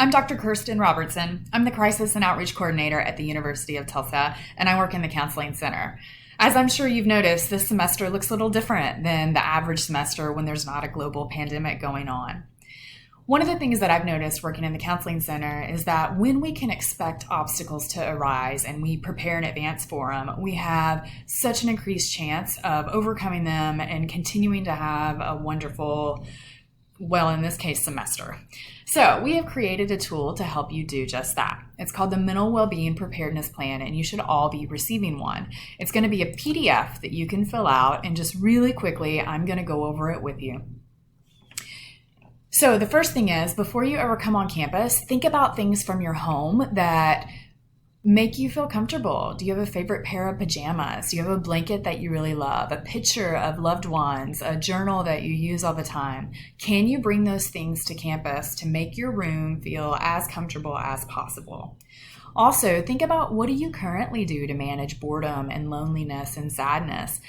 I'm Dr. Kirsten Robertson. I'm the Crisis and Outreach Coordinator at the University of Tulsa, and I work in the Counseling Center. As I'm sure you've noticed, this semester looks a little different than the average semester when there's not a global pandemic going on. One of the things that I've noticed working in the Counseling Center is that when we can expect obstacles to arise and we prepare in advance for them, we have such an increased chance of overcoming them and continuing to have a wonderful, well, in this case, semester. So we have created a tool to help you do just that. It's called the Mental Wellbeing Preparedness Plan, and you should all be receiving one. It's going to be a PDF that you can fill out, and just really quickly, I'm going to go over it with you. So the first thing is, before you ever come on campus, think about things from your home that make you feel comfortable. Do you have a favorite pair of pajamas? Do you have a blanket that you really love? A picture of loved ones? A journal that you use all the time? Can you bring those things to campus to make your room feel as comfortable as possible? Also, think about, what do you currently do to manage boredom and loneliness and sadness?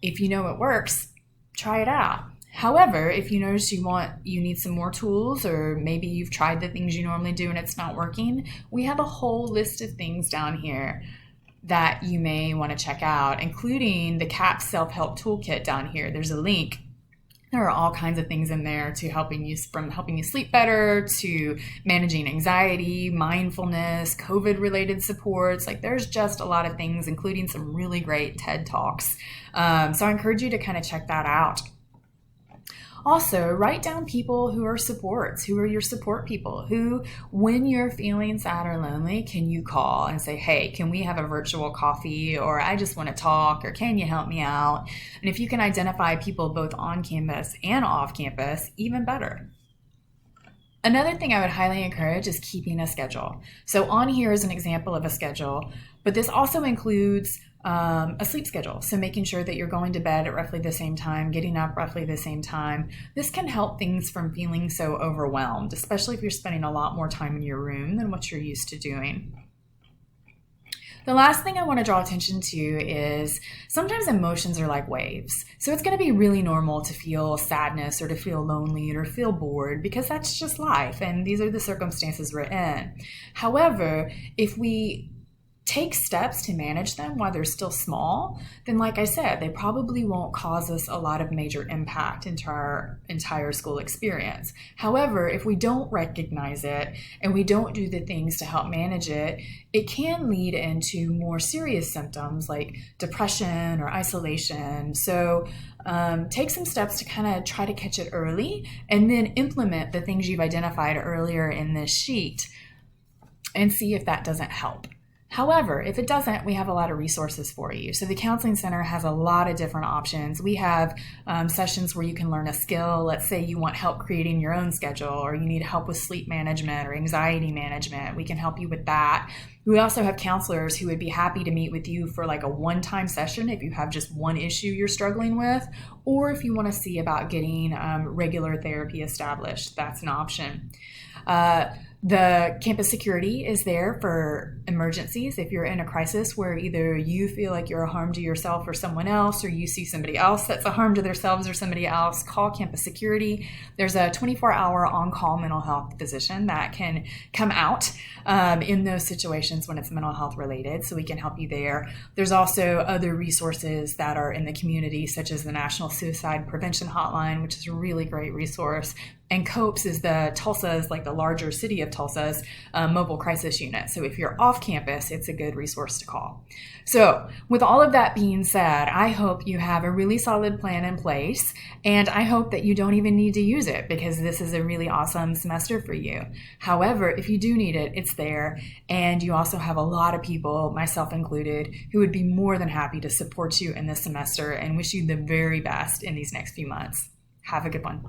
If you know it works, try it out. However, if you notice you need some more tools, or maybe you've tried the things you normally do and it's not working, we have a whole list of things down here that you may want to check out, including the CAPS Self-Help Toolkit down here. There's a link. There are all kinds of things in there to helping you sleep better, to managing anxiety, mindfulness, COVID-related supports. There's just a lot of things, including some really great TED Talks. So I encourage you to kind of check that out. Also, write down people who are supports, who are your support people, who, when you're feeling sad or lonely, can you call and say, hey, can we have a virtual coffee, or I just want to talk, or can you help me out? And if you can identify people both on campus and off campus, even better. Another thing I would highly encourage is keeping a schedule. So on here is an example of a schedule, but this also includes a sleep schedule. So making sure that you're going to bed at roughly the same time, getting up roughly the same time. This can help things from feeling so overwhelmed, especially if you're spending a lot more time in your room than what you're used to doing. The last thing I want to draw attention to is sometimes emotions are like waves. So it's going to be really normal to feel sadness or to feel lonely or feel bored, because that's just life and these are the circumstances we're in. However, if we take steps to manage them while they're still small, then like I said, they probably won't cause us a lot of major impact into our entire school experience. However, if we don't recognize it and we don't do the things to help manage it, it can lead into more serious symptoms like depression or isolation. So take some steps to kind of try to catch it early, and then implement the things you've identified earlier in this sheet and see if that doesn't help. However, if it doesn't, we have a lot of resources for you. So the Counseling Center has a lot of different options. We have sessions where you can learn a skill. Let's say you want help creating your own schedule, or you need help with sleep management or anxiety management. We can help you with that. We also have counselors who would be happy to meet with you for like a one-time session if you have just one issue you're struggling with, or if you want to see about getting regular therapy established, that's an option. The campus security is there for emergencies. If you're in a crisis where either you feel like you're a harm to yourself or someone else, or you see somebody else that's a harm to themselves or somebody else, call campus security. There's a 24-hour on-call mental health physician that can come out in those situations when it's mental health related, so we can help you there. There's also other resources that are in the community, such as the National Suicide Prevention Hotline, which is a really great resource. And COPES is the larger city of Tulsa's mobile crisis unit. So if you're off campus, it's a good resource to call. So with all of that being said, I hope you have a really solid plan in place, and I hope that you don't even need to use it, because this is a really awesome semester for you. However, if you do need it, it's there. And you also have a lot of people, myself included, who would be more than happy to support you in this semester and wish you the very best in these next few months. Have a good one.